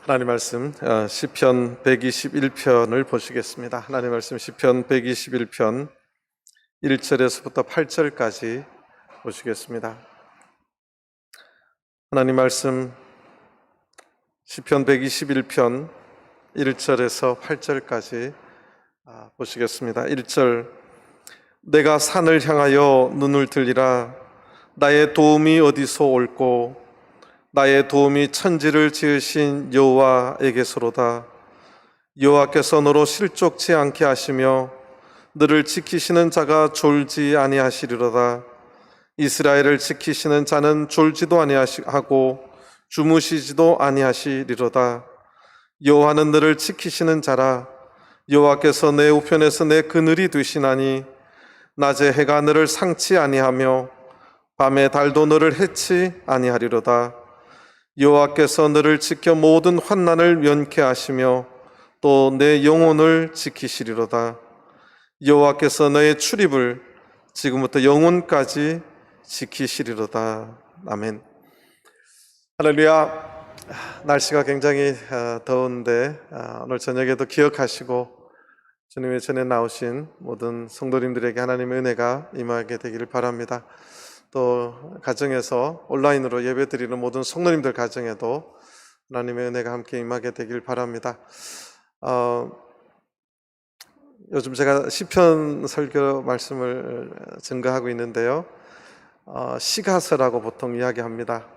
하나님 말씀 시편 121편을 보시겠습니다. 하나님 말씀 시편 121편 1절에서부터 8절까지 보시겠습니다. 하나님 말씀 시편 121편 1절에서 8절까지 보시겠습니다. 1절 내가 산을 향하여 눈을 들리라. 나의 도움이 어디서 올꼬? 나의 도움이 천지를 지으신 여호와에게서로다. 여호와께서 너로 실족치 않게 하시며 너를 지키시는 자가 졸지 아니하시리로다. 이스라엘을 지키시는 자는 졸지도 아니하고 주무시지도 아니하시리로다. 여호와는 너를 지키시는 자라. 여호와께서 내 우편에서 내 그늘이 되시나니 낮에 해가 너를 상치 아니하며 밤에 달도 너를 해치 아니하리로다. 여호와께서 너를 지켜 모든 환난을 면케 하시며 또 내 영혼을 지키시리로다. 여호와께서 너의 출입을 지금부터 영혼까지 지키시리로다. 아멘. 할렐루야. 날씨가 굉장히 더운데 오늘 저녁에도 기억하시고 주님의 전에 나오신 모든 성도님들에게 하나님의 은혜가 임하게 되기를 바랍니다. 또 가정에서 온라인으로 예배드리는 모든 성도님들 가정에도 하나님의 은혜가 함께 임하게 되길 바랍니다. 요즘 제가 시편 설교 말씀을 증거하고 있는데요, 시가서라고 보통 이야기합니다.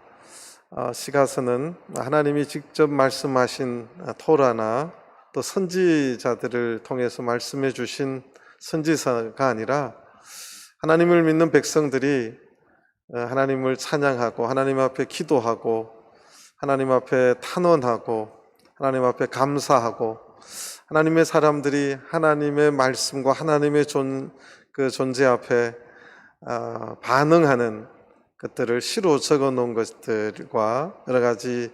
시가서는 하나님이 직접 말씀하신 토라나 또 선지자들을 통해서 말씀해 주신 선지서가 아니라 하나님을 믿는 백성들이 하나님을 찬양하고 하나님 앞에 기도하고 하나님 앞에 탄원하고 하나님 앞에 감사하고 하나님의 사람들이 하나님의 말씀과 하나님의 존재 앞에 반응하는 것들을 시로 적어 놓은 것들과 여러 가지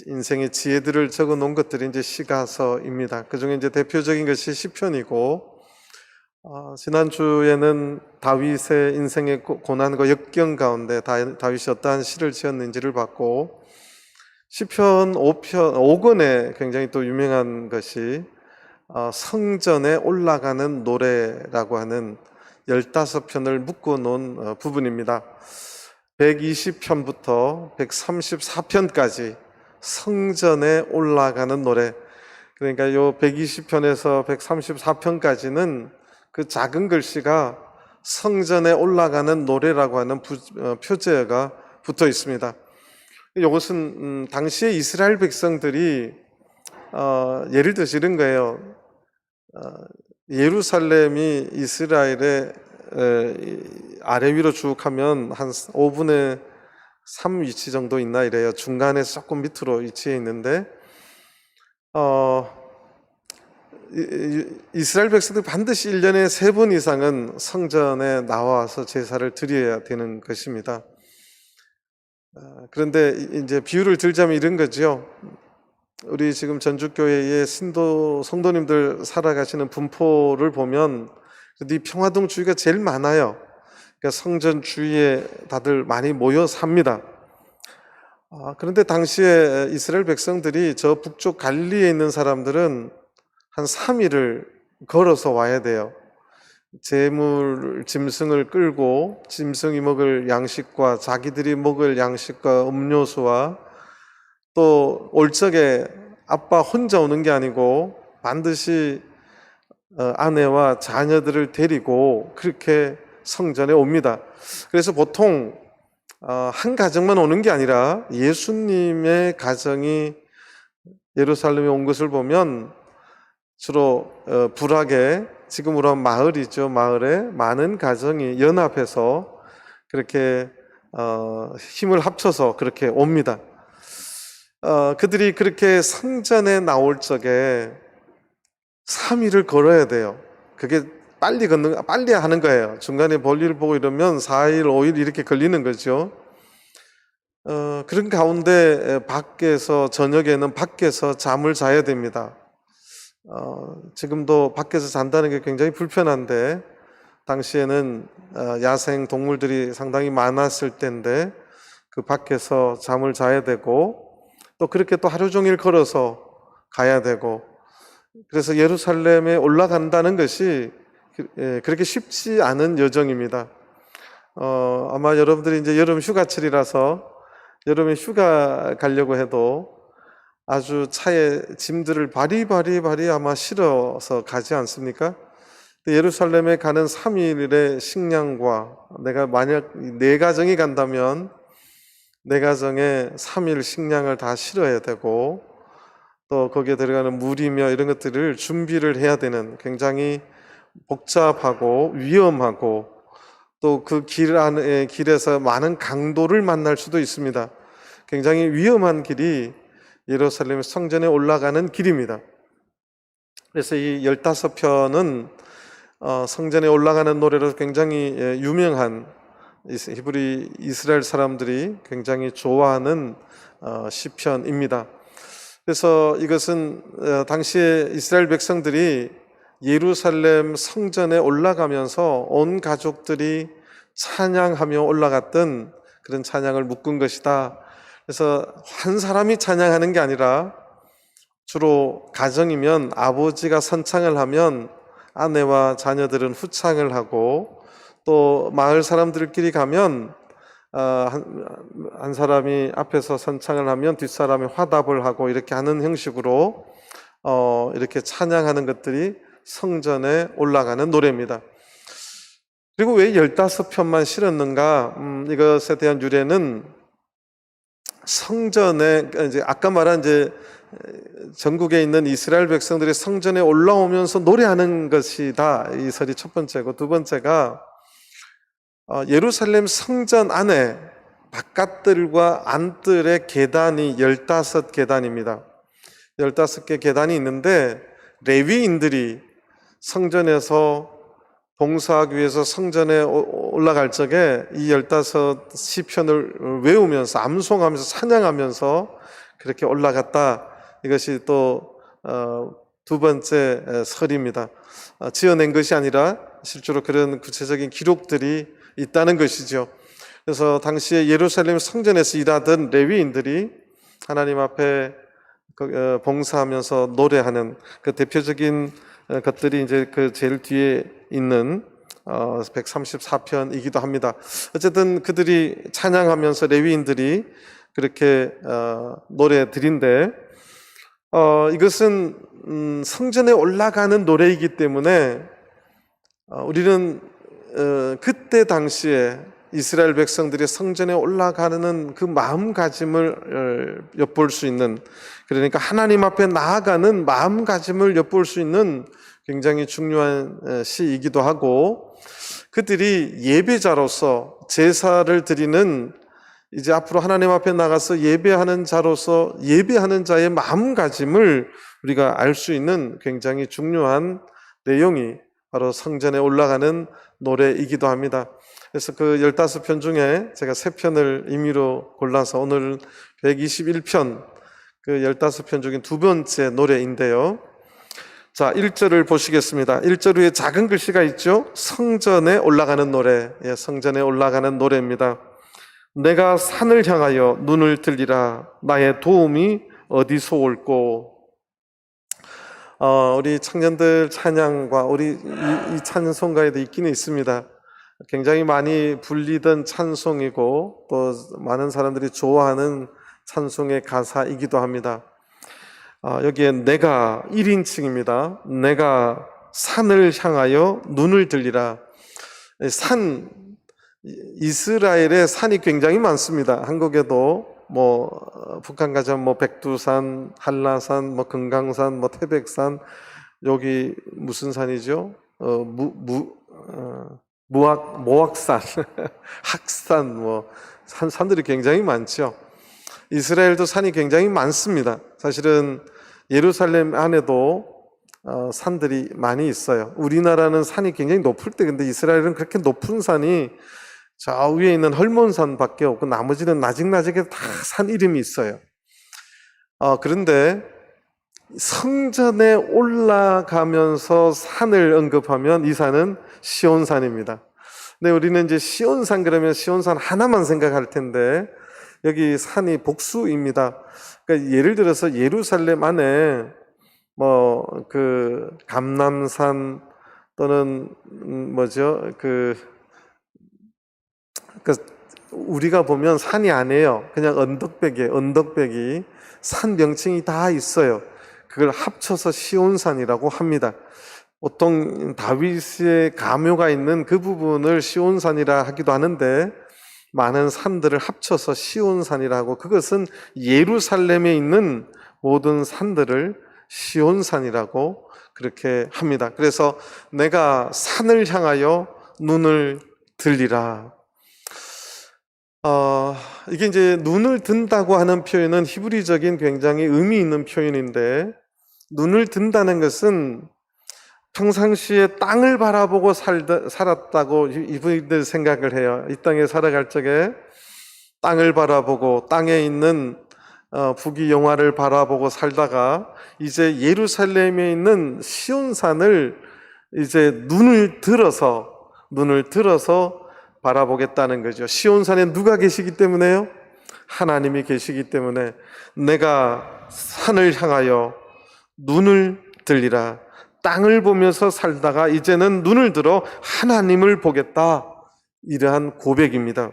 인생의 지혜들을 적어 놓은 것들이 이제 시가서입니다. 그 중에 이제 대표적인 것이 시편이고, 지난주에는 다윗의 인생의 고난과 역경 가운데 다윗이 어떠한 시를 지었는지를 봤고, 시편 5권에 굉장히 또 유명한 것이 성전에 올라가는 노래라고 하는 15편을 묶어 놓은 부분입니다. 120편부터 134편까지 성전에 올라가는 노래, 그러니까 요 120편에서 134편까지는 그 작은 글씨가 성전에 올라가는 노래라고 하는 표제가 붙어 있습니다. 이것은 당시에 이스라엘 백성들이 예를 들어서 이런 거예요. 예루살렘이 이스라엘의 아래 위로 쭉 하면 한 5분의 3 위치 정도 있나 이래요. 중간에 조금 밑으로 위치해 있는데 이스라엘 백성들 반드시 1년에 3번 이상은 성전에 나와서 제사를 드려야 되는 것입니다. 그런데 이제 비유를 들자면 이런 거죠. 우리 지금 전주교회의 성도님들 살아가시는 분포를 보면 이 평화동 주위가 제일 많아요. 그러니까 성전 주위에 다들 많이 모여 삽니다. 그런데 당시에 이스라엘 백성들이 저 북쪽 갈릴리에 있는 사람들은 한 3일을 걸어서 와야 돼요. 짐승을 끌고 짐승이 먹을 양식과 자기들이 먹을 양식과 음료수와 또 올 적에 아빠 혼자 오는 게 아니고 반드시 아내와 자녀들을 데리고 그렇게 성전에 옵니다. 그래서 보통 한 가정만 오는 게 아니라 예수님의 가정이 예루살렘에 온 것을 보면 주로 불악에, 지금으로 하면 마을이죠. 마을에 많은 가정이 연합해서 그렇게 힘을 합쳐서 그렇게 옵니다. 그들이 그렇게 성전에 나올 적에 3일을 걸어야 돼요. 그게 빨리 하는 거예요. 중간에 볼일 보고 이러면 4일, 5일 이렇게 걸리는 거죠. 그런 가운데 저녁에는 밖에서 잠을 자야 됩니다. 지금도 밖에서 잔다는 게 굉장히 불편한데 당시에는 야생 동물들이 상당히 많았을 때인데 그 밖에서 잠을 자야 되고 또 그렇게 또 하루 종일 걸어서 가야 되고 그래서 예루살렘에 올라간다는 것이 그렇게 쉽지 않은 여정입니다. 아마 여러분들이 이제 여름 휴가철이라서 여름에 휴가 가려고 해도 아주 차에 짐들을 바리바리 아마 실어서 가지 않습니까? 예루살렘에 가는 3일의 식량과 내가 만약 내 가정이 간다면 내 가정에 3일 식량을 다 실어야 되고 또 거기에 들어가는 물이며 이런 것들을 준비를 해야 되는 굉장히 복잡하고 위험하고 또 그 길에서 많은 강도를 만날 수도 있습니다. 굉장히 위험한 길이 예루살렘 성전에 올라가는 길입니다. 그래서 이 15편은 성전에 올라가는 노래로 굉장히 유명한 히브리 이스라엘 사람들이 굉장히 좋아하는 시편입니다. 그래서 이것은 당시에 이스라엘 백성들이 예루살렘 성전에 올라가면서 온 가족들이 찬양하며 올라갔던 그런 찬양을 묶은 것이다. 그래서 한 사람이 찬양하는 게 아니라 주로 가정이면 아버지가 선창을 하면 아내와 자녀들은 후창을 하고 또 마을 사람들끼리 가면 한 사람이 앞에서 선창을 하면 뒷사람이 화답을 하고 이렇게 하는 형식으로 이렇게 찬양하는 것들이 성전에 올라가는 노래입니다. 그리고 왜 15편만 실었는가? 이것에 대한 유래는 성전에 이제 아까 말한 이제 전국에 있는 이스라엘 백성들이 성전에 올라오면서 노래하는 것이다. 이 설이 첫 번째고, 두 번째가 예루살렘 성전 안에 바깥들과 안뜰의 계단이 15계단입니다. 15개 계단이 있는데 레위인들이 성전에서 봉사하기 위해서 성전에 올라갈 적에 이 15시편을 외우면서 암송하면서 찬양하면서 그렇게 올라갔다. 이것이 또 두 번째 설입니다. 지어낸 것이 아니라 실제로 그런 구체적인 기록들이 있다는 것이죠. 그래서 당시에 예루살렘 성전에서 일하던 레위인들이 하나님 앞에 봉사하면서 노래하는 그 대표적인 것들이 이제 그 제일 뒤에 있는 134편이기도 합니다. 어쨌든 그들이 찬양하면서 레위인들이 그렇게 노래들인데 이것은 성전에 올라가는 노래이기 때문에 우리는 그때 당시에 이스라엘 백성들이 성전에 올라가는 그 마음가짐을 엿볼 수 있는, 그러니까 하나님 앞에 나아가는 마음가짐을 엿볼 수 있는 굉장히 중요한 시이기도 하고, 그들이 예배자로서 제사를 드리는, 이제 앞으로 하나님 앞에 나가서 예배하는 자로서 예배하는 자의 마음가짐을 우리가 알 수 있는 굉장히 중요한 내용이 바로 성전에 올라가는 노래이기도 합니다. 그래서 그 15편 중에 제가 3편을 임의로 골라서 오늘 121편, 그 15편 중에 두 번째 노래인데요. 자, 1절을 보시겠습니다. 1절 위에 작은 글씨가 있죠. 성전에 올라가는 노래, 성전에 올라가는 노래입니다. 내가 산을 향하여 눈을 들리라. 나의 도움이 어디서 올꼬. 우리 청년들 찬양과 우리 이 찬송가에도 있기는 있습니다. 굉장히 많이 불리던 찬송이고 또 많은 사람들이 좋아하는 찬송의 가사이기도 합니다. 여기에 내가 1인칭입니다. 내가 산을 향하여 눈을 들리라. 산, 이스라엘에 산이 굉장히 많습니다. 한국에도 북한 가자면 백두산, 한라산, 금강산, 태백산, 여기 무슨 산이죠? 모악산, 학산, 산들이 굉장히 많죠. 이스라엘도 산이 굉장히 많습니다. 사실은 예루살렘 안에도 산들이 많이 있어요. 우리나라는 산이 굉장히 높을 때, 근데 이스라엘은 그렇게 높은 산이 저 위에 있는 헐몬산밖에 없고 나머지는 나직나직해 다 산 이름이 있어요. 그런데 성전에 올라가면서 산을 언급하면 이 산은 시온산입니다. 근데 우리는 이제 시온산 그러면 시온산 하나만 생각할 텐데 여기 산이 복수입니다. 그러니까 예를 들어서 예루살렘 안에 뭐 그 감람산 또는 뭐죠 우리가 보면 산이 아니에요. 그냥 언덕배기 산 명칭이 다 있어요. 그걸 합쳐서 시온산이라고 합니다. 보통 다윗의 가묘가 있는 그 부분을 시온산이라 하기도 하는데 많은 산들을 합쳐서 시온산이라고, 그것은 예루살렘에 있는 모든 산들을 시온산이라고 그렇게 합니다. 그래서 내가 산을 향하여 눈을 들리라. 이게 이제 눈을 든다고 하는 표현은 히브리적인 굉장히 의미 있는 표현인데, 눈을 든다는 것은 평상시에 땅을 바라보고 살았다고 이분들 생각을 해요. 이 땅에 살아갈 적에 땅을 바라보고 땅에 있는 부귀영화를 바라보고 살다가 이제 예루살렘에 있는 시온산을 이제 눈을 들어서 바라보겠다는 거죠. 시온산에 누가 계시기 때문에요? 하나님이 계시기 때문에 내가 산을 향하여 눈을 들리라. 땅을 보면서 살다가 이제는 눈을 들어 하나님을 보겠다. 이러한 고백입니다.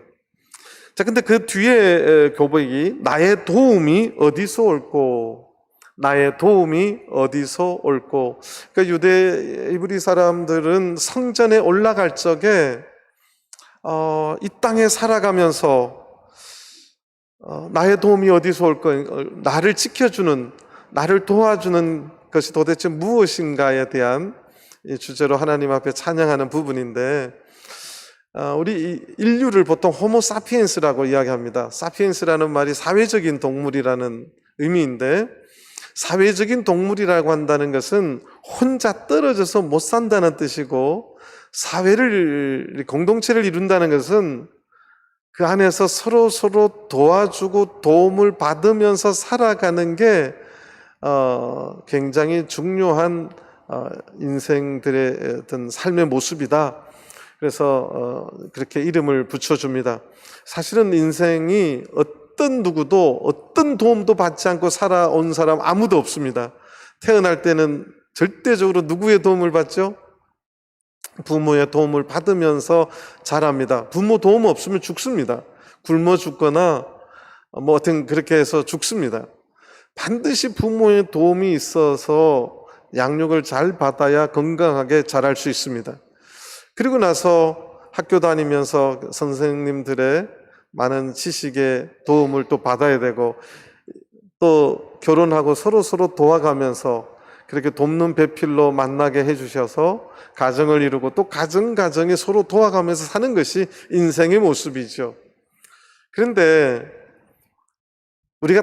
자, 근데 그 뒤에 고백이 나의 도움이 어디서 올꼬? 나의 도움이 어디서 올꼬? 그러니까 유대 히브리 사람들은 성전에 올라갈 적에 이 땅에 살아가면서 나의 도움이 어디서 올꼬? 나를 지켜주는, 나를 도와주는 것이 도대체 무엇인가에 대한 주제로 하나님 앞에 찬양하는 부분인데, 우리 인류를 보통 호모 사피엔스라고 이야기합니다. 사피엔스라는 말이 사회적인 동물이라는 의미인데, 사회적인 동물이라고 한다는 것은 혼자 떨어져서 못 산다는 뜻이고, 공동체를 이룬다는 것은 그 안에서 서로 도와주고 도움을 받으면서 살아가는 게 굉장히 중요한 인생들의 어떤 삶의 모습이다. 그래서 그렇게 이름을 붙여줍니다. 사실은 인생이 어떤 누구도 어떤 도움도 받지 않고 살아온 사람 아무도 없습니다. 태어날 때는 절대적으로 누구의 도움을 받죠? 부모의 도움을 받으면서 자랍니다. 부모 도움 없으면 죽습니다. 굶어 죽거나 뭐 하여튼 그렇게 해서 죽습니다. 반드시 부모의 도움이 있어서 양육을 잘 받아야 건강하게 자랄 수 있습니다. 그리고 나서 학교 다니면서 선생님들의 많은 지식의 도움을 또 받아야 되고, 또 결혼하고 서로 도와가면서 그렇게 돕는 배필로 만나게 해주셔서 가정을 이루고 또 가정이 서로 도와가면서 사는 것이 인생의 모습이죠. 그런데 우리가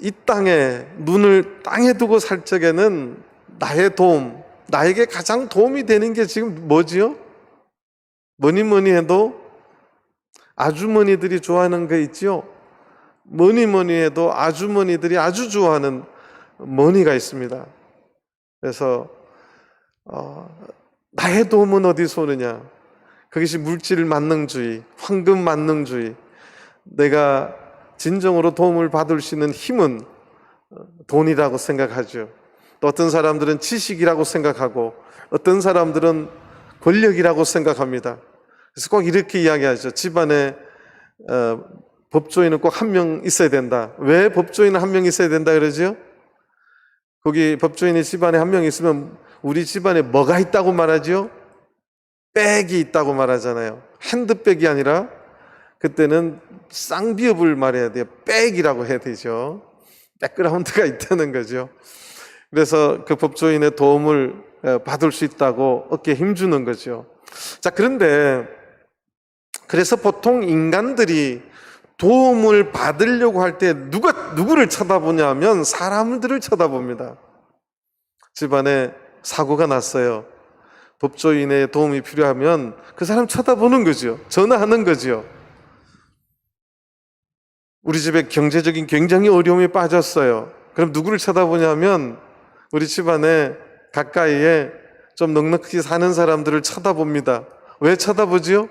이 땅에 눈을 땅에 두고 살 적에는 나의 도움, 나에게 가장 도움이 되는 게 지금 뭐지요? 뭐니 해도 아주머니들이 좋아하는 거 있지요? 뭐니 해도 아주머니들이 아주 좋아하는 머니가 있습니다. 그래서 나의 도움은 어디서 오느냐? 그것이 물질 만능주의, 황금 만능주의. 내가 진정으로 도움을 받을 수 있는 힘은 돈이라고 생각하죠. 또 어떤 사람들은 지식이라고 생각하고 어떤 사람들은 권력이라고 생각합니다. 그래서 꼭 이렇게 이야기하죠. 집안에 법조인은 꼭 한 명 있어야 된다. 왜 법조인은 한 명 있어야 된다 그러죠? 거기 법조인이 집안에 한 명 있으면 우리 집안에 뭐가 있다고 말하죠? 백이 있다고 말하잖아요. 핸드백이 아니라 그때는 쌍비읍을 말해야 돼요. 백이라고 해야 되죠. 백그라운드가 있다는 거죠. 그래서 그 법조인의 도움을 받을 수 있다고 어깨에 힘주는 거죠. 자, 그래서 보통 인간들이 도움을 받으려고 할 때 누구를 쳐다보냐면 사람들을 쳐다봅니다. 집안에 사고가 났어요. 법조인의 도움이 필요하면 그 사람 쳐다보는 거죠. 전화하는 거죠. 우리 집에 경제적인 굉장히 어려움에 빠졌어요. 그럼 누구를 쳐다보냐면 우리 집안에 가까이에 좀 넉넉히 사는 사람들을 쳐다봅니다. 왜 쳐다보지요?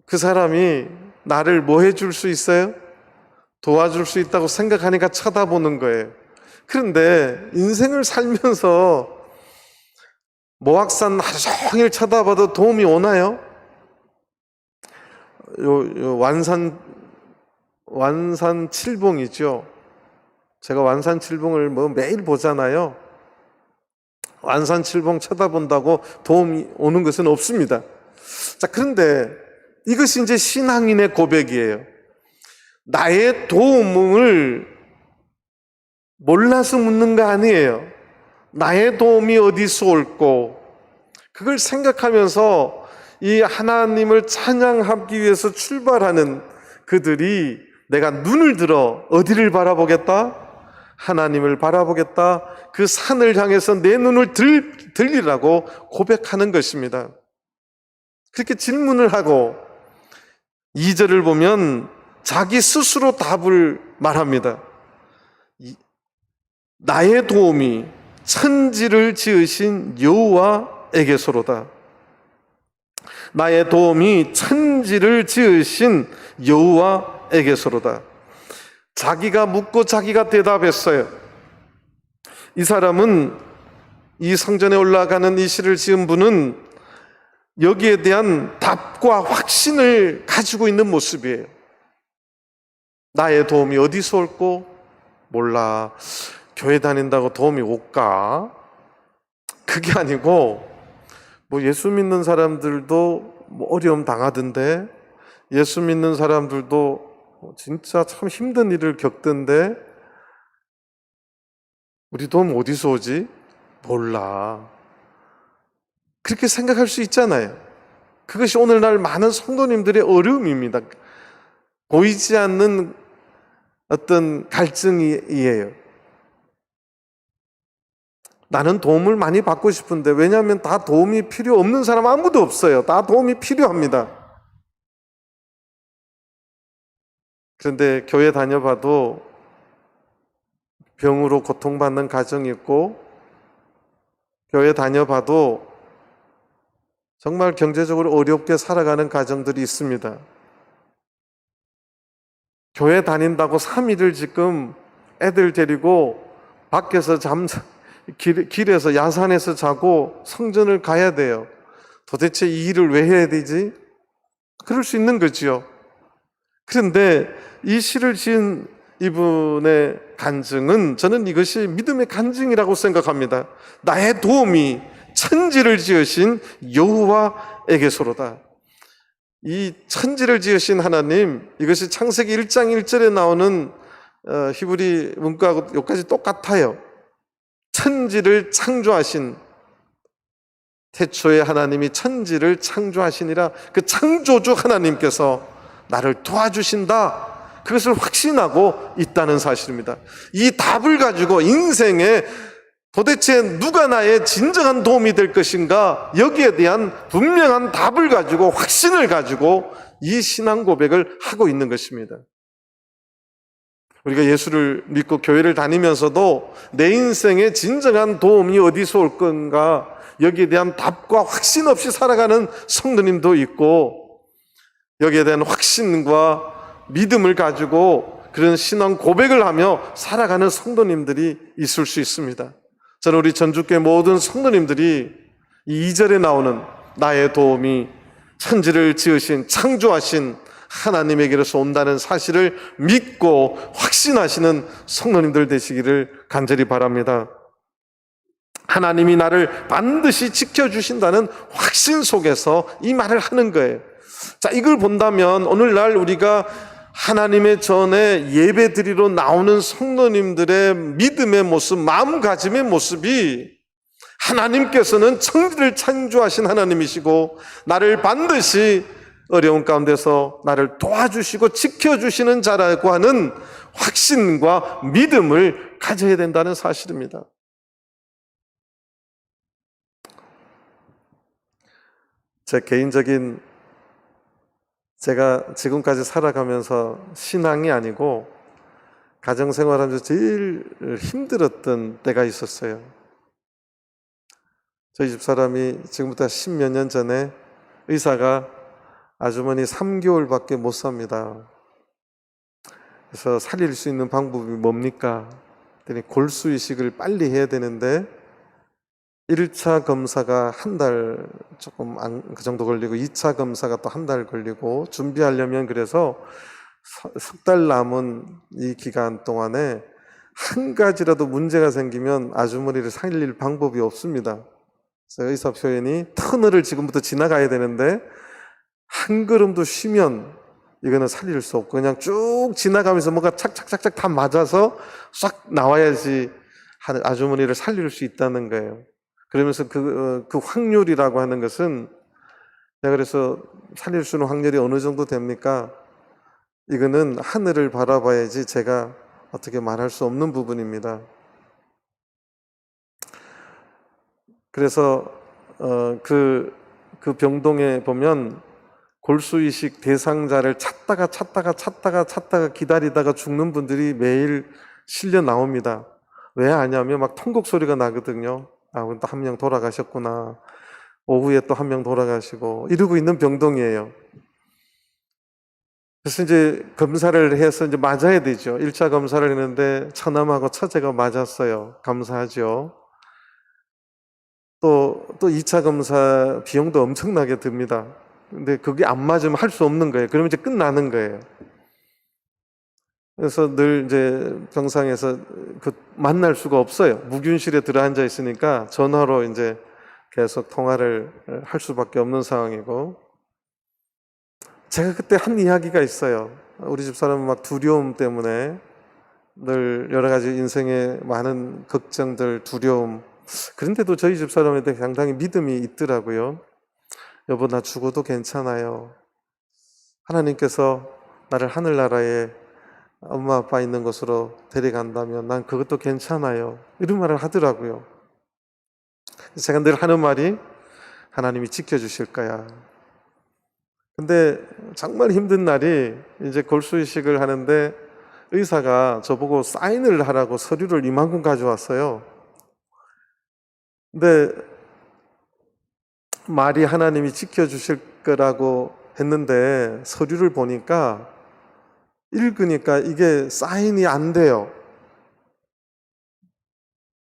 그 사람이 나를 뭐 해줄 수 있어요? 도와줄 수 있다고 생각하니까 쳐다보는 거예요. 그런데 인생을 살면서 모악산 하루 종일 쳐다봐도 도움이 오나요? 완산 칠봉이죠. 제가 완산 칠봉을 매일 보잖아요. 완산 칠봉 쳐다본다고 도움이 오는 것은 없습니다. 자, 그런데 이것이 이제 신앙인의 고백이에요. 나의 도움을 몰라서 묻는 거 아니에요. 나의 도움이 어디서 올꼬? 그걸 생각하면서 이 하나님을 찬양하기 위해서 출발하는 그들이 내가 눈을 들어 어디를 바라보겠다? 하나님을 바라보겠다. 그 산을 향해서 내 눈을 들리라고 고백하는 것입니다. 그렇게 질문을 하고 2절을 보면 자기 스스로 답을 말합니다. 나의 도움이 천지를 지으신 여호와에게서로다. 나의 도움이 천지를 지으신 여호와에게서로다. 자기가 묻고 자기가 대답했어요. 이 사람은, 이 성전에 올라가는 이 시를 지은 분은 여기에 대한 답과 확신을 가지고 있는 모습이에요. 나의 도움이 어디서 올꼬? 몰라. 교회 다닌다고 도움이 올까? 그게 아니고 예수 믿는 사람들도 어려움 당하던데, 예수 믿는 사람들도 진짜 참 힘든 일을 겪던데 우리 도움 어디서 오지? 몰라. 그렇게 생각할 수 있잖아요. 그것이 오늘날 많은 성도님들의 어려움입니다. 보이지 않는 어떤 갈증이에요. 나는 도움을 많이 받고 싶은데, 왜냐하면 다 도움이 필요 없는 사람 아무도 없어요. 다 도움이 필요합니다. 그런데 교회 다녀봐도 병으로 고통받는 가정이 있고, 교회 다녀봐도 정말 경제적으로 어렵게 살아가는 가정들이 있습니다. 교회 다닌다고 3일을 지금 애들 데리고 밖에서 길에서 야산에서 자고 성전을 가야 돼요. 도대체 이 일을 왜 해야 되지? 그럴 수 있는 거지요. 그런데 이 시를 지은 이분의 간증은, 저는 이것이 믿음의 간증이라고 생각합니다. 나의 도움이 천지를 지으신 여호와에게서로다. 이 천지를 지으신 하나님, 이것이 창세기 1장 1절에 나오는 히브리 문구하고 여기까지 똑같아요. 천지를 창조하신, 태초에 하나님이 천지를 창조하시니라. 그 창조주 하나님께서 나를 도와주신다, 그것을 확신하고 있다는 사실입니다. 이 답을 가지고 인생에 도대체 누가 나의 진정한 도움이 될 것인가, 여기에 대한 분명한 답을 가지고, 확신을 가지고 이 신앙 고백을 하고 있는 것입니다. 우리가 예수를 믿고 교회를 다니면서도 내 인생에 진정한 도움이 어디서 올 건가, 여기에 대한 답과 확신 없이 살아가는 성도님도 있고, 여기에 대한 확신과 믿음을 가지고 그런 신앙 고백을 하며 살아가는 성도님들이 있을 수 있습니다. 저는 우리 전주교회 모든 성도님들이 이 2절에 나오는 나의 도움이 천지를 지으신, 창조하신 하나님에게로서 온다는 사실을 믿고 확신하시는 성도님들 되시기를 간절히 바랍니다. 하나님이 나를 반드시 지켜주신다는 확신 속에서 이 말을 하는 거예요. 자, 이걸 본다면 오늘날 우리가 하나님의 전에 예배 드리러 나오는 성도님들의 믿음의 모습, 마음가짐의 모습이, 하나님께서는 천지를 창조하신 하나님이시고 나를 반드시 어려운 가운데서 나를 도와주시고 지켜주시는 자라고 하는 확신과 믿음을 가져야 된다는 사실입니다. 제 개인적인, 제가 지금까지 살아가면서 신앙이 아니고 가정생활하면서 제일 힘들었던 때가 있었어요. 저희 집사람이 지금부터 10몇 년 전에 의사가 아주머니 3개월밖에 못 삽니다. 그래서 살릴 수 있는 방법이 뭡니까? 그랬더니 골수 이식을 빨리 해야 되는데 1차 검사가 한 달 조금 그 정도 걸리고 2차 검사가 또 한 달 걸리고 준비하려면 그래서 석 달 남은 이 기간 동안에 한 가지라도 문제가 생기면 아주머니를 살릴 방법이 없습니다. 그래서 의사 표현이 터널을 지금부터 지나가야 되는데 한 걸음도 쉬면 이거는 살릴 수 없고 그냥 쭉 지나가면서 뭔가 착착착착 다 맞아서 싹 나와야지 아주머니를 살릴 수 있다는 거예요. 그러면서 그 확률이라고 하는 것은 내가 그래서 살릴 수 있는 확률이 어느 정도 됩니까? 이거는 하늘을 바라봐야지 제가 어떻게 말할 수 없는 부분입니다. 그래서 그 병동에 보면 골수이식 대상자를 찾다가 기다리다가 죽는 분들이 매일 실려 나옵니다. 왜 아냐면 막 통곡 소리가 나거든요. 아, 또 한 명 돌아가셨구나. 오후에 또 한 명 돌아가시고 이러고 있는 병동이에요. 그래서 이제 검사를 해서 이제 맞아야 되죠. 1차 검사를 했는데 처남하고 처제가 맞았어요. 감사하죠. 또 2차 검사 비용도 엄청나게 듭니다. 근데 그게 안 맞으면 할 수 없는 거예요. 그러면 이제 끝나는 거예요. 그래서 늘 이제 병상에서 만날 수가 없어요. 무균실에 들어앉아 있으니까 전화로 이제 계속 통화를 할 수밖에 없는 상황이고, 제가 그때 한 이야기가 있어요. 우리 집사람은 막 두려움 때문에 늘 여러 가지 인생의 많은 걱정들, 두려움. 그런데도 저희 집사람에 대해 상당히 믿음이 있더라고요. 여보, 나 죽어도 괜찮아요. 하나님께서 나를 하늘나라에 엄마 아빠 있는 곳으로 데려간다면 난 그것도 괜찮아요. 이런 말을 하더라고요. 제가 늘 하는 말이 하나님이 지켜주실 거야. 근데 정말 힘든 날이 이제 골수이식을 하는데 의사가 저보고 사인을 하라고 서류를 이만큼 가져왔어요. 근데 말이 하나님이 지켜주실 거라고 했는데 서류를 보니까 읽으니까 이게 사인이 안 돼요.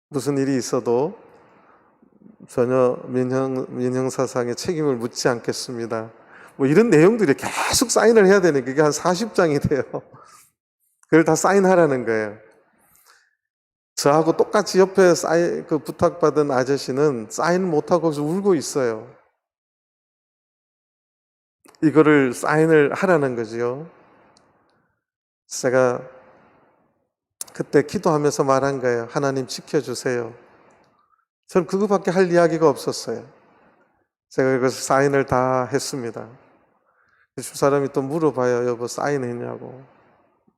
무슨 일이 있어도 전혀 민형사상의 책임을 묻지 않겠습니다. 뭐 이런 내용들이 계속 사인을 해야 되는 게 한 40장이 돼요. 그걸 다 사인하라는 거예요. 저하고 똑같이 옆에 그 부탁받은 아저씨는 사인 못하고 거기서 울고 있어요. 이거를 사인을 하라는 거지요. 제가 그때 기도하면서 말한 거예요. 하나님 지켜주세요. 저는 그거밖에 할 이야기가 없었어요. 제가 그래서 사인을 다 했습니다. 집사람이 또 물어봐요. 여보 사인했냐고.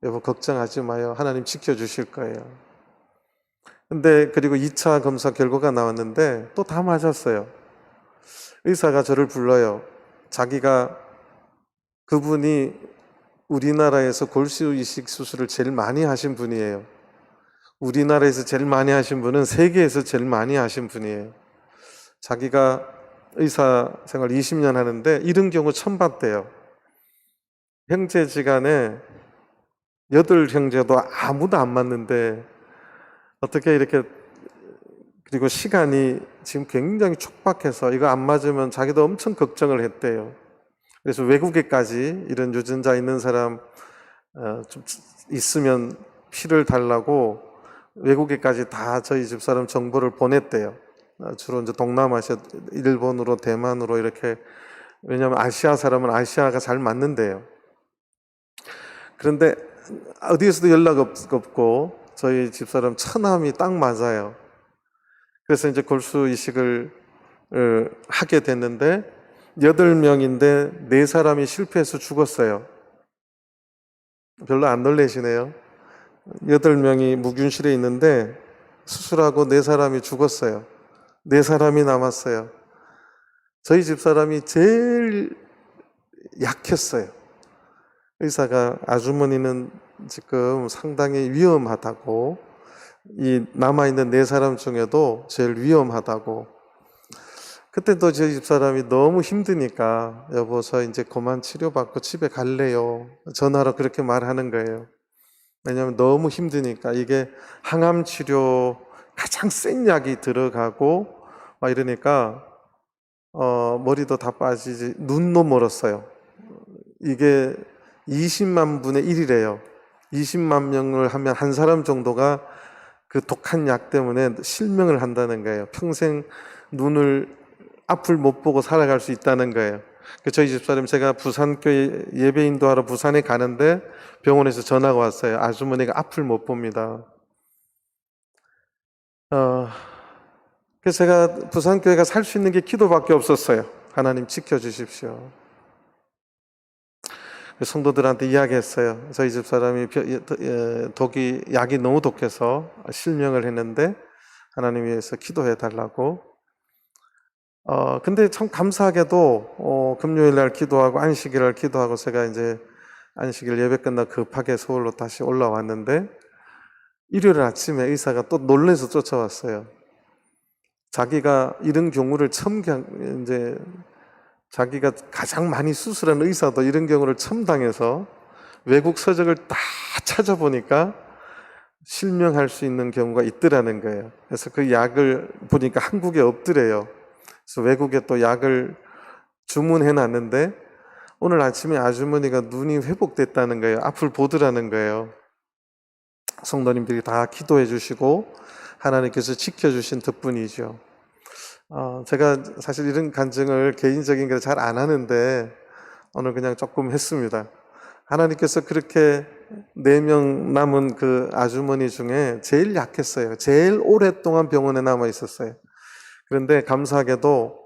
여보 걱정하지 마요. 하나님 지켜주실 거예요. 근데 그리고 2차 검사 결과가 나왔는데 또 다 맞았어요. 의사가 저를 불러요. 자기가 그분이 우리나라에서 골수 이식 수술을 제일 많이 하신 분이에요. 우리나라에서 제일 많이 하신 분은 세계에서 제일 많이 하신 분이에요. 자기가 의사 생활 20년 하는데 이런 경우 처음 봤대요. 형제지간에 8형제도 아무도 안 맞는데 어떻게 이렇게, 그리고 시간이 지금 굉장히 촉박해서 이거 안 맞으면 자기도 엄청 걱정을 했대요. 그래서 외국에까지 이런 유전자 있는 사람 좀 있으면 피를 달라고 외국에까지 다 저희 집사람 정보를 보냈대요. 주로 이제 동남아시아, 일본으로, 대만으로 이렇게. 왜냐하면 아시아 사람은 아시아가 잘 맞는데요. 그런데 어디에서도 연락 없고 저희 집사람 처남이 딱 맞아요. 그래서 이제 골수 이식을 하게 됐는데 8명인데 4사람이 실패해서 죽었어요. 별로 안 놀라시네요. 8명이 무균실에 있는데 수술하고 4사람이 죽었어요. 4사람이 남았어요. 저희 집사람이 제일 약했어요. 의사가 아주머니는 지금 상당히 위험하다고, 이 남아있는 네 사람 중에도 제일 위험하다고. 그때 또 저희 집사람이 너무 힘드니까 여보 저 이제 그만 치료받고 집에 갈래요, 전화로 그렇게 말하는 거예요. 왜냐하면 너무 힘드니까. 이게 항암 치료 가장 센 약이 들어가고 막 이러니까 머리도 다 빠지지, 눈도 멀었어요. 이게 20만 분의 1이래요. 20만 명을 하면 한 사람 정도가 그 독한 약 때문에 실명을 한다는 거예요. 평생 눈을 앞을 못 보고 살아갈 수 있다는 거예요. 저희 집사람, 제가 부산교회 예배 인도하러 부산에 가는데 병원에서 전화가 왔어요. 아주머니가 앞을 못 봅니다. 그래서 제가 부산교회가 살 수 있는 게 기도밖에 없었어요. 하나님 지켜주십시오. 성도들한테 이야기했어요. 저희 집사람이 약이 너무 독해서 실명을 했는데 하나님 위해서 기도해 달라고. 근데 참 감사하게도 금요일 날 기도하고 안식일 날 기도하고 제가 이제 안식일 예배 끝나 급하게 서울로 다시 올라왔는데 일요일 아침에 의사가 또 놀라서 쫓아왔어요. 자기가 이런 경우를 처음, 이제 자기가 가장 많이 수술한 의사도 이런 경우를 처음 당해서 외국 서적을 다 찾아보니까 실명할 수 있는 경우가 있더라는 거예요. 그래서 그 약을 보니까 한국에 없더래요. 그래서 외국에 또 약을 주문해 놨는데 오늘 아침에 아주머니가 눈이 회복됐다는 거예요. 앞을 보더라는 거예요. 성도님들이 다 기도해 주시고 하나님께서 지켜주신 덕분이죠. 제가 사실 이런 간증을 개인적인 걸 잘 안 하는데 오늘 그냥 조금 했습니다. 하나님께서 그렇게 4명 남은 그 아주머니 중에 제일 약했어요. 제일 오랫동안 병원에 남아 있었어요. 그런데 감사하게도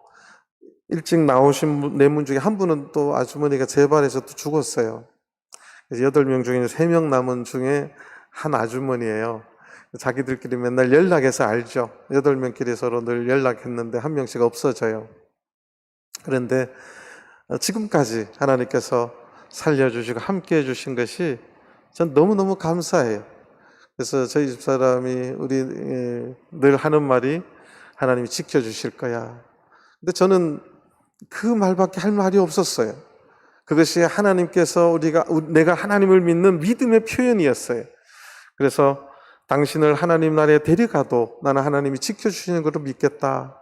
일찍 나오신 4분 중에 한 분은 또 아주머니가 재발해서 또 죽었어요. 그래서 8명 중에 3명 남은 중에 한 아주머니예요. 자기들끼리 맨날 연락해서 알죠. 8명끼리 서로 늘 연락했는데 한 명씩 없어져요. 그런데 지금까지 하나님께서 살려주시고 함께 해주신 것이 전 너무너무 감사해요. 그래서 저희 집사람이 우리 늘 하는 말이 하나님이 지켜주실 거야. 근데 저는 그 말밖에 할 말이 없었어요. 그것이 하나님께서 내가 하나님을 믿는 믿음의 표현이었어요. 그래서 당신을 하나님 나라에 데려가도 나는 하나님이 지켜주시는 것을 믿겠다.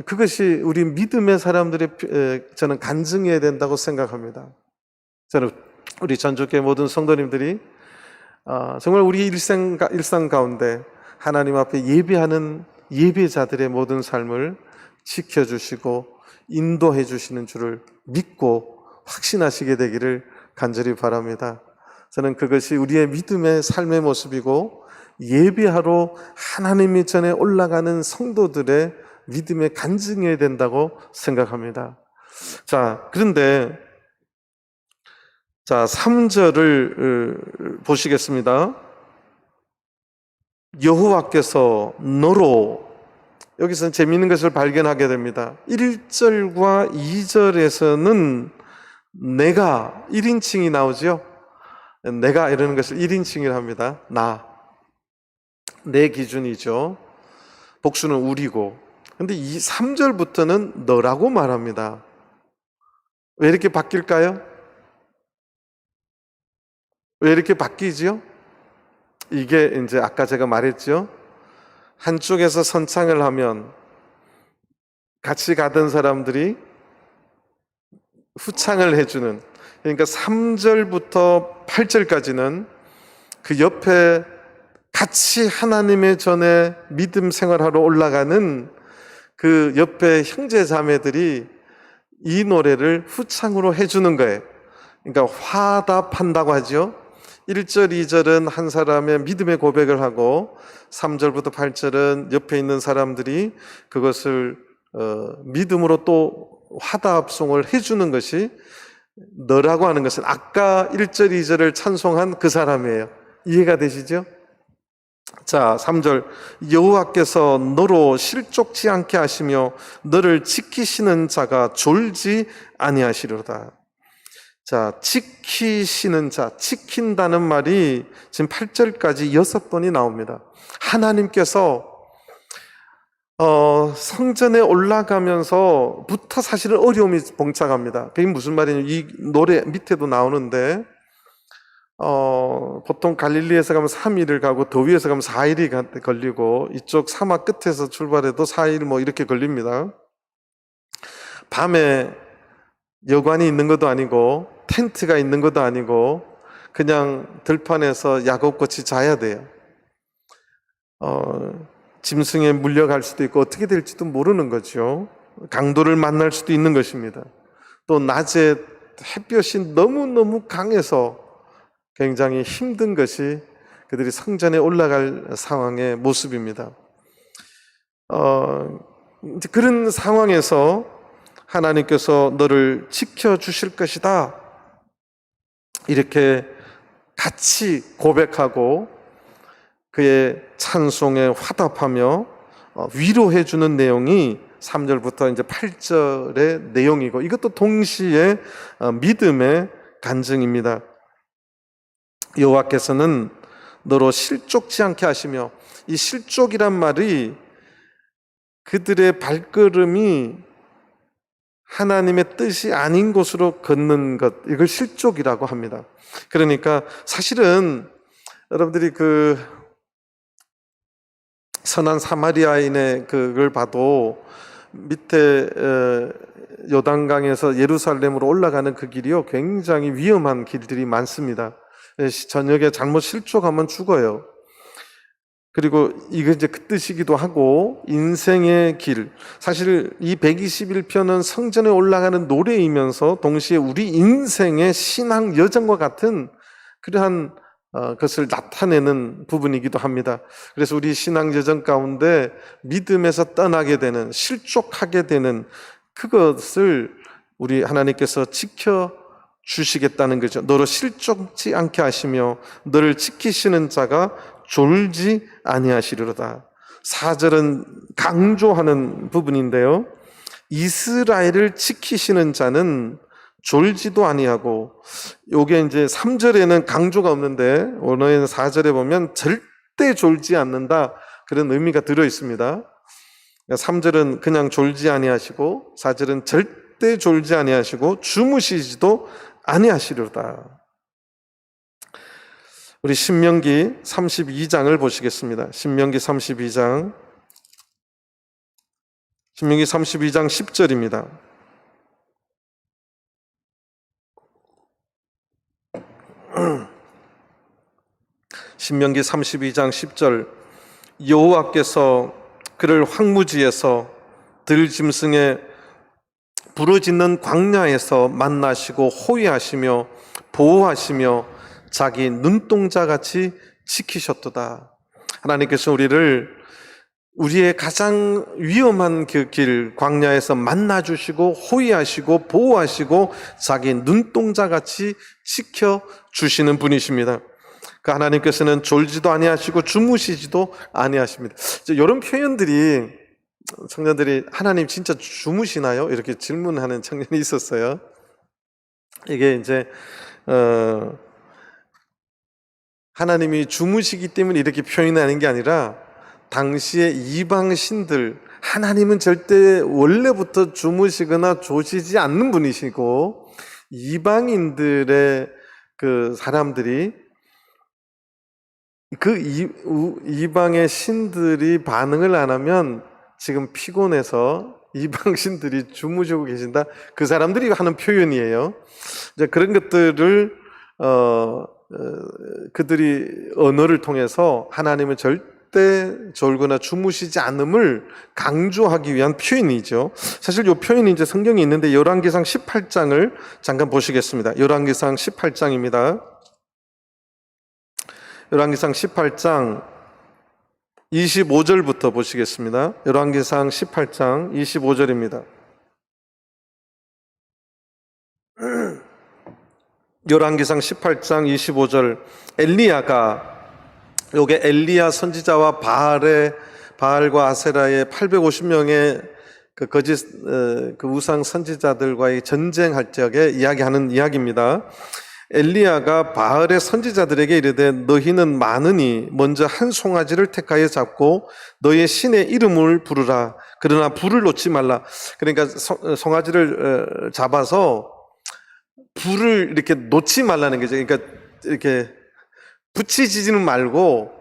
그것이 우리 믿음의 사람들의 저는 간증해야 된다고 생각합니다. 저는 우리 전주교회 모든 성도님들이 정말 우리 일상 가운데 하나님 앞에 예배하는 예배자들의 모든 삶을 지켜주시고 인도해 주시는 줄을 믿고 확신하시게 되기를 간절히 바랍니다. 저는 그것이 우리의 믿음의 삶의 모습이고 예배하러 하나님의 전에 올라가는 성도들의 믿음의 간증해야 된다고 생각합니다. 그런데 3절을 보시겠습니다. 여호와께서 너로, 여기서는 재미있는 것을 발견하게 됩니다. 1절과 2절에서는 내가 1인칭이 나오죠. 내가 이러는 것을 1인칭이라 합니다. 내 기준이죠. 복수는 우리고. 근데 이 3절부터는 너라고 말합니다. 왜 이렇게 바뀔까요? 왜 이렇게 바뀌죠? 이게 이제 아까 제가 말했죠. 한쪽에서 선창을 하면 같이 가던 사람들이 후창을 해주는, 그러니까 3절부터 8절까지는 그 옆에 같이 하나님의 전에 믿음 생활하러 올라가는 그 옆에 형제 자매들이 이 노래를 후창으로 해주는 거예요. 그러니까 화답한다고 하죠. 1절, 2절은 한 사람의 믿음의 고백을 하고 3절부터 8절은 옆에 있는 사람들이 그것을 믿음으로 또 화답송을 해주는 것이, 너라고 하는 것은 아까 1절, 2절을 찬송한 그 사람이에요. 이해가 되시죠? 3절, 여호와께서 너로 실족치 않게 하시며 너를 지키시는 자가 졸지 아니하시리로다. 자, 지키시는 자, 지킨다는 말이 지금 8절까지 6번이 나옵니다. 하나님께서 성전에 올라가면서부터 사실은 어려움이 봉착합니다. 그게 무슨 말이냐면 이 노래 밑에도 나오는데 보통 갈릴리에서 가면 3일을 가고 더위에서 가면 4일이 걸리고 이쪽 사막 끝에서 출발해도 4일 뭐 이렇게 걸립니다. 밤에 여관이 있는 것도 아니고 텐트가 있는 것도 아니고 그냥 들판에서 야곱같이 자야 돼요. 짐승에 물려갈 수도 있고 어떻게 될지도 모르는 거죠. 강도를 만날 수도 있는 것입니다. 또 낮에 햇볕이 너무너무 강해서 굉장히 힘든 것이 그들이 성전에 올라갈 상황의 모습입니다. 이제 그런 상황에서 하나님께서 너를 지켜주실 것이다 이렇게 같이 고백하고 그의 찬송에 화답하며 위로해 주는 내용이 3절부터 이제 8절의 내용이고 이것도 동시에 믿음의 간증입니다. 여호와께서는 너로 실족지 않게 하시며, 이 실족이란 말이 그들의 발걸음이 하나님의 뜻이 아닌 곳으로 걷는 것, 이걸 실족이라고 합니다. 그러니까 사실은 여러분들이 그 선한 사마리아인의 그걸 봐도 밑에 요단강에서 예루살렘으로 올라가는 그 길이요 굉장히 위험한 길들이 많습니다. 저녁에 잘못 실족하면 죽어요. 그리고 이거 이제 그 뜻이기도 하고 인생의 길, 사실 이 121편은 성전에 올라가는 노래이면서 동시에 우리 인생의 신앙 여정과 같은 그러한 것을 나타내는 부분이기도 합니다. 그래서 우리 신앙 여정 가운데 믿음에서 떠나게 되는, 실족하게 되는 그것을 우리 하나님께서 지켜 주시겠다는 거죠. 너로 실족지 않게 하시며 너를 지키시는 자가 졸지 아니하시리로다. 4절은 강조하는 부분인데요, 이스라엘을 지키시는 자는 졸지도 아니하고, 요게 이제 3절에는 강조가 없는데 오늘은 4절에 보면 절대 졸지 않는다, 그런 의미가 들어 있습니다. 3절은 그냥 졸지 아니하시고 4절은 절대 졸지 아니하시고 주무시지도 아니하시리로다. 우리 신명기 32장을 보시겠습니다. 신명기 32장 10절입니다. 신명기 32장 10절, 여호와께서 그를 황무지에서 들짐승의 부르짖는 광야에서 만나시고 호위하시며 보호하시며 자기 눈동자같이 지키셨도다. 하나님께서 우리의 가장 위험한 그 길 광야에서 만나주시고 호위하시고 보호하시고 자기 눈동자같이 지켜주시는 분이십니다. 그 하나님께서는 졸지도 아니하시고 주무시지도 아니하십니다. 이런 표현들이, 청년들이 하나님 진짜 주무시나요? 이렇게 질문하는 청년이 있었어요. 이게 이제 하나님이 주무시기 때문에 이렇게 표현하는 게 아니라 당시의 이방 신들, 하나님은 절대 원래부터 주무시거나 조시지 않는 분이시고 이방인들의 그 사람들이 그 이방의 신들이 반응을 안 하면 지금 피곤해서 이방 신들이 주무시고 계신다, 그 사람들이 하는 표현이에요. 이제 그런 것들을 그들이 언어를 통해서 하나님은 절대 졸거나 주무시지 않음을 강조하기 위한 표현이죠. 사실 이 표현이 이제 성경에 있는데 열왕기상 18장을 잠깐 보시겠습니다. 열왕기상 18장입니다. 열왕기상 18장 25절부터 보시겠습니다. 열왕기상 18장 25절입니다. 열왕기상 18장 25절, 엘리야가, 요게 엘리야 선지자와 바알과 아세라의 850명의 그 거짓 그 우상 선지자들과의 전쟁할 적에 이야기하는 이야기입니다. 엘리야가 바알의 선지자들에게 이르되 너희는 많으니 먼저 한 송아지를 택하여 잡고 너의 신의 이름을 부르라. 그러나 불을 놓지 말라. 그러니까 송아지를 잡아서 불을 이렇게 놓지 말라는 거죠. 그러니까 이렇게 붙이지는 말고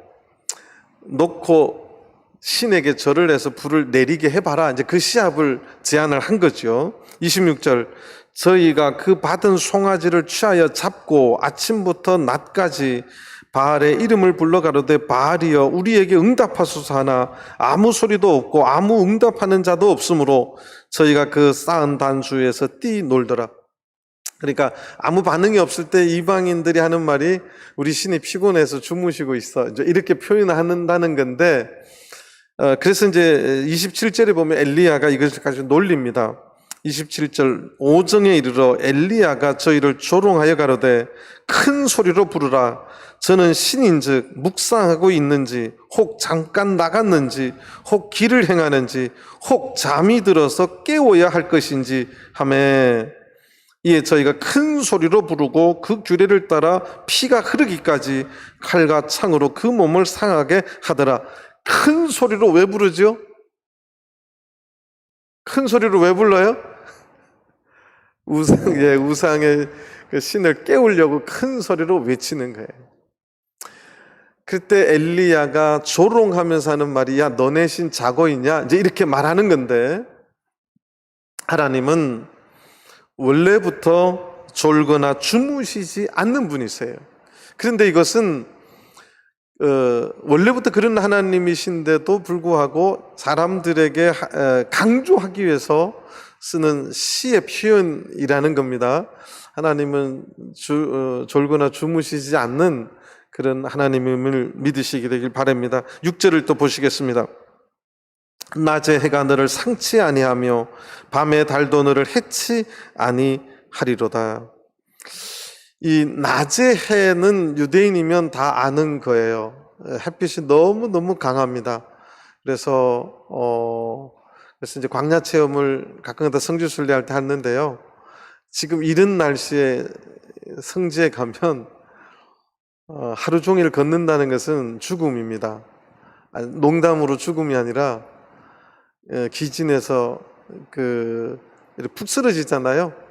놓고 신에게 절을 해서 불을 내리게 해봐라. 이제 그 시합을 제안을 한 거죠. 26절 저희가 그 받은 송아지를 취하여 잡고 아침부터 낮까지 바알의 이름을 불러 가로되 바알이여 우리에게 응답하소서 하나 아무 소리도 없고 아무 응답하는 자도 없으므로 저희가 그 쌓은 단수에서 뛰놀더라. 그러니까 아무 반응이 없을 때 이방인들이 하는 말이 우리 신이 피곤해서 주무시고 있어. 이제 이렇게 표현한다는 건데, 그래서 이제 27절에 보면 엘리야가 이것을 가지고 놀립니다. 27절 오정에 이르러 엘리야가 저희를 조롱하여 가로되 큰 소리로 부르라. 저는 신인즉 묵상하고 있는지 혹 잠깐 나갔는지 혹 길을 행하는지 혹 잠이 들어서 깨워야 할 것인지 하매 이에 저희가 큰 소리로 부르고 그 규례를 따라 피가 흐르기까지 칼과 창으로 그 몸을 상하게 하더라. 큰 소리로 왜 부르죠? 큰 소리로 왜 불러요? 우상의 그 신을 깨우려고 큰 소리로 외치는 거예요. 그때 엘리야가 조롱하면서 하는 말이 야 너네 신 자고 있냐? 이제 이렇게 말하는 건데 하나님은 원래부터 졸거나 주무시지 않는 분이세요. 그런데 이것은 원래부터 그런 하나님이신데도 불구하고 사람들에게 강조하기 위해서 쓰는 시의 표현이라는 겁니다. 하나님은 졸거나 주무시지 않는 그런 하나님임을 믿으시게 되길 바랍니다. 6절을 또 보시겠습니다. 낮에 해가 너를 상치 아니하며 밤에 달도 너를 해치 아니하리로다. 이 낮의 해는 유대인이면 다 아는 거예요. 햇빛이 너무너무 강합니다. 그래서 이제 광야 체험을 가끔가다 성지 순례할 때 하는데요. 지금 이런 날씨에 성지에 가면 하루 종일 걷는다는 것은 죽음입니다. 농담으로 죽음이 아니라 기진에서 이렇게 푹 쓰러지잖아요.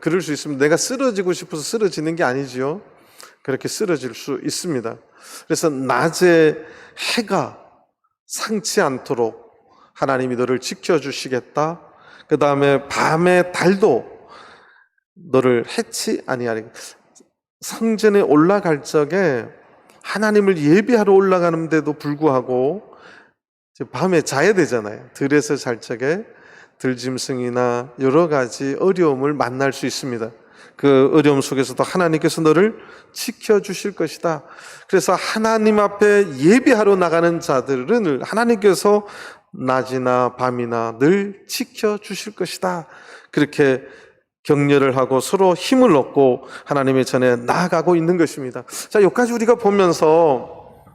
그럴 수 있으면 내가 쓰러지고 싶어서 쓰러지는 게 아니지요. 그렇게 쓰러질 수 있습니다. 그래서 낮에 해가 상치 않도록 하나님이 너를 지켜주시겠다. 그 다음에 밤에 달도 너를 해치 아니하리. 성전에 올라갈 적에 하나님을 예배하러 올라가는데도 불구하고 밤에 자야 되잖아요. 들에서 잘 적에 들짐승이나 여러 가지 어려움을 만날 수 있습니다. 그 어려움 속에서도 하나님께서 너를 지켜주실 것이다. 그래서 하나님 앞에 예배하러 나가는 자들은 하나님께서 낮이나 밤이나 늘 지켜주실 것이다. 그렇게 격려를 하고 서로 힘을 얻고 하나님의 전에 나아가고 있는 것입니다. 자, 여기까지 우리가 보면서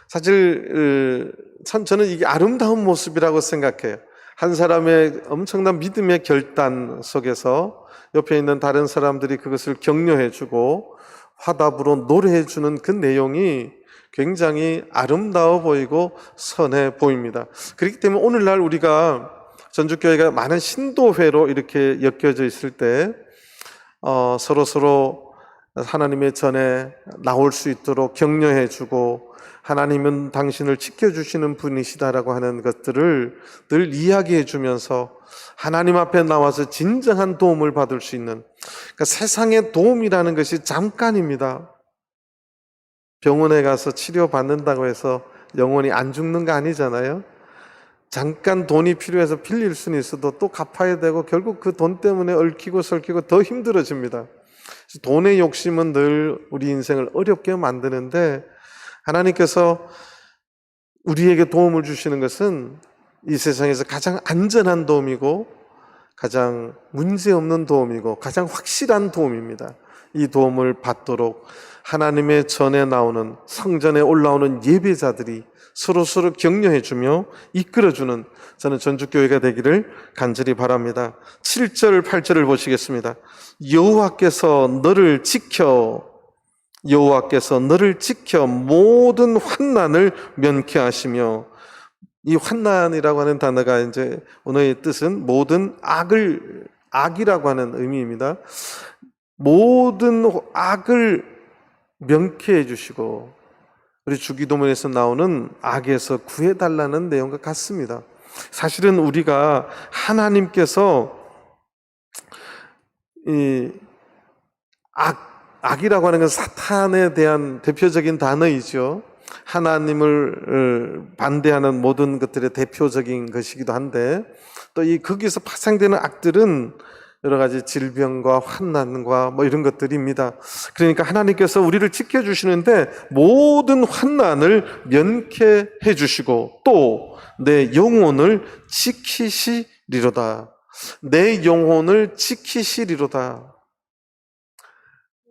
사실 참 저는 이게 아름다운 모습이라고 생각해요. 한 사람의 엄청난 믿음의 결단 속에서 옆에 있는 다른 사람들이 그것을 격려해주고 화답으로 노래해주는 그 내용이 굉장히 아름다워 보이고 선해 보입니다. 그렇기 때문에 오늘날 우리가 전주교회가 많은 신도회로 이렇게 엮여져 있을 때 서로 하나님의 전에 나올 수 있도록 격려해주고 하나님은 당신을 지켜주시는 분이시다라고 하는 것들을 늘 이야기해 주면서 하나님 앞에 나와서 진정한 도움을 받을 수 있는, 그러니까 세상의 도움이라는 것이 잠깐입니다. 병원에 가서 치료받는다고 해서 영원히 안 죽는 거 아니잖아요. 잠깐 돈이 필요해서 빌릴 수는 있어도 또 갚아야 되고 결국 그 돈 때문에 얽히고 설키고 더 힘들어집니다. 돈의 욕심은 늘 우리 인생을 어렵게 만드는데 하나님께서 우리에게 도움을 주시는 것은 이 세상에서 가장 안전한 도움이고 가장 문제없는 도움이고 가장 확실한 도움입니다. 이 도움을 받도록 하나님의 전에 나오는, 성전에 올라오는 예배자들이 서로 격려해주며 이끌어주는 저는 전주교회가 되기를 간절히 바랍니다. 7절, 8절을 보시겠습니다. 여호와께서 너를 지켜 모든 환난을 면케 하시며, 이 환난이라고 하는 단어가 이제 언어의 뜻은 모든 악이라고 하는 의미입니다. 모든 악을 명케해 주시고, 우리 주기도문에서 나오는 악에서 구해달라는 내용과 같습니다. 사실은 우리가 하나님께서 이 악이라고 하는 건 사탄에 대한 대표적인 단어이죠. 하나님을 반대하는 모든 것들의 대표적인 것이기도 한데, 또 거기서 파생되는 악들은 여러 가지 질병과 환난과 이런 것들입니다. 그러니까 하나님께서 우리를 지켜주시는데 모든 환난을 면케해 주시고 또 내 영혼을 지키시리로다. 내 영혼을 지키시리로다.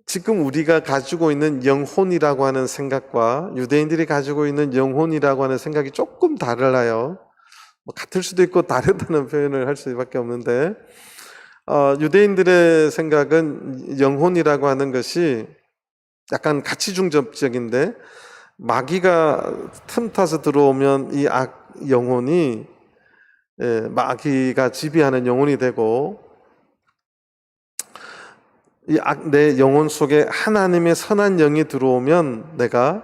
지금 우리가 가지고 있는 영혼이라고 하는 생각과 유대인들이 가지고 있는 영혼이라고 하는 생각이 조금 달라요. 같을 수도 있고 다르다는 표현을 할 수밖에 없는데, 유대인들의 생각은 영혼이라고 하는 것이 약간 가치중접적인데, 마귀가 틈타서 들어오면 이 영혼이 마귀가 지배하는 영혼이 되고, 내 영혼 속에 하나님의 선한 영이 들어오면 내가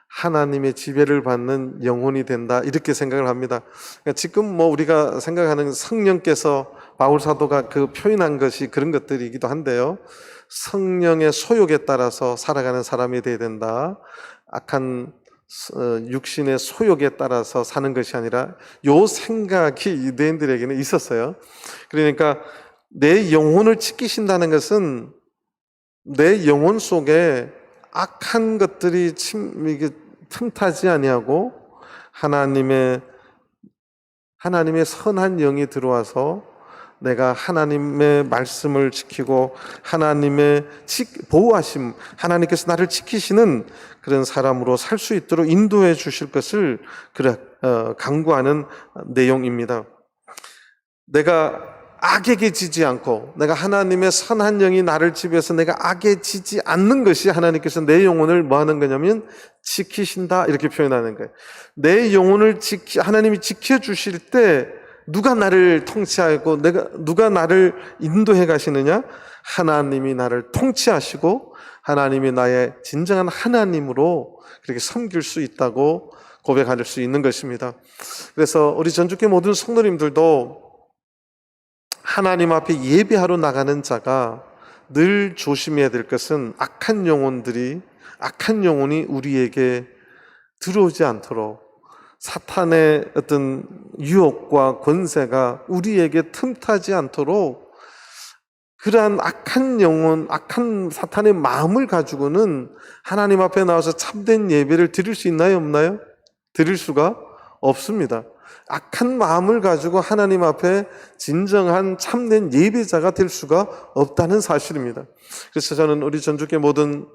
하나님의 지배를 받는 영혼이 된다, 이렇게 생각을 합니다. 그러니까 지금 우리가 생각하는 성령께서, 바울 사도가 표현한 것이 그런 것들이기도 한데요. 성령의 소욕에 따라서 살아가는 사람이 되어야 된다. 악한 육신의 소욕에 따라서 사는 것이 아니라, 요 생각이 유대인들에게는 있었어요. 그러니까 내 영혼을 지키신다는 것은 내 영혼 속에 악한 것들이 틈타지 아니하고 하나님의 선한 영이 들어와서 내가 하나님의 말씀을 지키고 하나님의 보호하심, 하나님께서 나를 지키시는 그런 사람으로 살 수 있도록 인도해 주실 것을 강구하는 내용입니다. 내가 악에게 지지 않고, 내가 하나님의 선한 영이 나를 지배해서 내가 악에 지지 않는 것이 하나님께서 내 영혼을 뭐 하는 거냐면 지키신다, 이렇게 표현하는 거예요. 내 영혼을 하나님이 지켜주실 때 누가 나를 통치하고 누가 나를 인도해 가시느냐? 하나님이 나를 통치하시고 하나님이 나의 진정한 하나님으로 그렇게 섬길 수 있다고 고백할 수 있는 것입니다. 그래서 우리 전주교회 모든 성도님들도 하나님 앞에 예배하러 나가는 자가 늘 조심해야 될 것은 악한 영혼이 우리에게 들어오지 않도록, 사탄의 어떤 유혹과 권세가 우리에게 틈타지 않도록, 그러한 악한 영혼, 악한 사탄의 마음을 가지고는 하나님 앞에 나와서 참된 예배를 드릴 수 있나요, 없나요? 드릴 수가 없습니다. 악한 마음을 가지고 하나님 앞에 진정한 참된 예배자가 될 수가 없다는 사실입니다. 그래서 저는 우리 전주교회 모든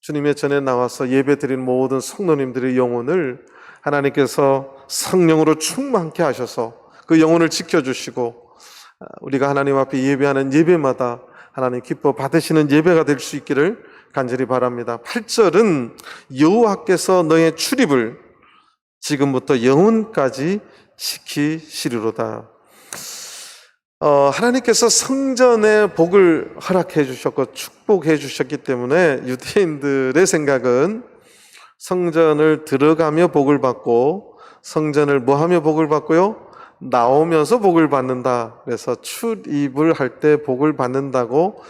주님의 전에 나와서 예배 드리는 모든 성도님들의 영혼을 하나님께서 성령으로 충만케 하셔서 그 영혼을 지켜주시고, 우리가 하나님 앞에 예배하는 예배마다 하나님 기뻐 받으시는 예배가 될 수 있기를 간절히 바랍니다. 8절은 여호와께서 너의 출입을 지금부터 영혼까지 지키시리로다. 하나님께서 성전의 복을 허락해 주셨고 축복해 주셨기 때문에 유대인들의 생각은 성전을 들어가며 복을 받고, 성전을 뭐하며 복을 받고요? 나오면서 복을 받는다. 그래서 출입을 할 때 복을 받는다고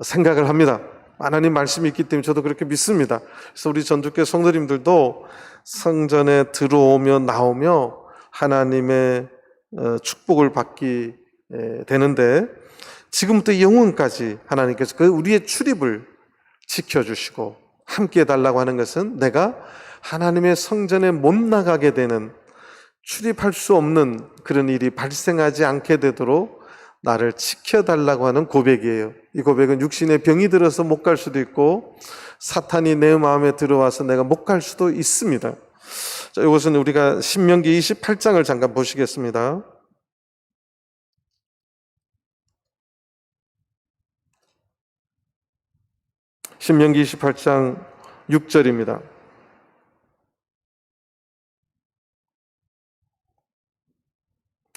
생각을 합니다. 하나님 말씀이 있기 때문에 저도 그렇게 믿습니다. 그래서 우리 전주교회 성도님들도 성전에 들어오며 나오며 하나님의 축복을 받기 되는데, 지금부터 영혼까지 하나님께서 우리의 출입을 지켜주시고 함께 해달라고 하는 것은, 내가 하나님의 성전에 못 나가게 되는, 출입할 수 없는 그런 일이 발생하지 않게 되도록 나를 지켜달라고 하는 고백이에요. 이 고백은 육신의 병이 들어서 못 갈 수도 있고 사탄이 내 마음에 들어와서 내가 못 갈 수도 있습니다. 자, 이것은 우리가 신명기 28장을 잠깐 보시겠습니다. 신명기 28장 6절입니다.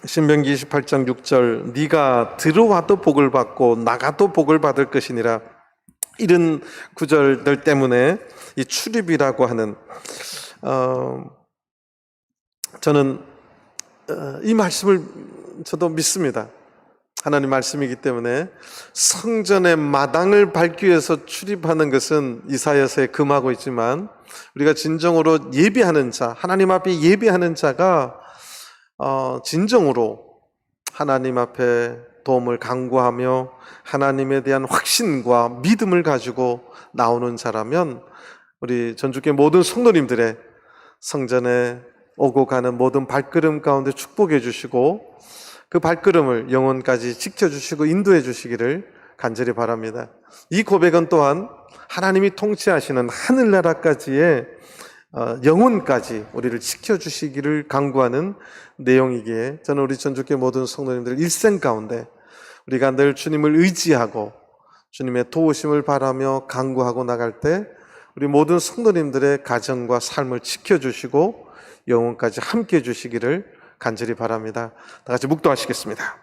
신명기 28장 6절, 네가 들어와도 복을 받고 나가도 복을 받을 것이니라. 이런 구절들 때문에 이 출입이라고 하는 저는 이 말씀을 저도 믿습니다. 하나님 말씀이기 때문에 성전의 마당을 밟기 위해서 출입하는 것은 이사야서에 금하고 있지만 우리가 진정으로 예배하는 자, 하나님 앞에 예배하는 자가 진정으로 하나님 앞에 도움을 간구하며 하나님에 대한 확신과 믿음을 가지고 나오는 자라면 우리 전주교회 모든 성도님들의 성전에 오고 가는 모든 발걸음 가운데 축복해 주시고 그 발걸음을 영혼까지 지켜주시고 인도해 주시기를 간절히 바랍니다. 이 고백은 또한 하나님이 통치하시는 하늘나라까지의 영혼까지 우리를 지켜주시기를 간구하는 내용이기에 저는 우리 전주교회 모든 성도님들 일생 가운데 우리가 늘 주님을 의지하고 주님의 도우심을 바라며 간구하고 나갈 때 우리 모든 성도님들의 가정과 삶을 지켜주시고 영혼까지 함께 해주시기를 간절히 바랍니다. 다 같이 묵도하시겠습니다.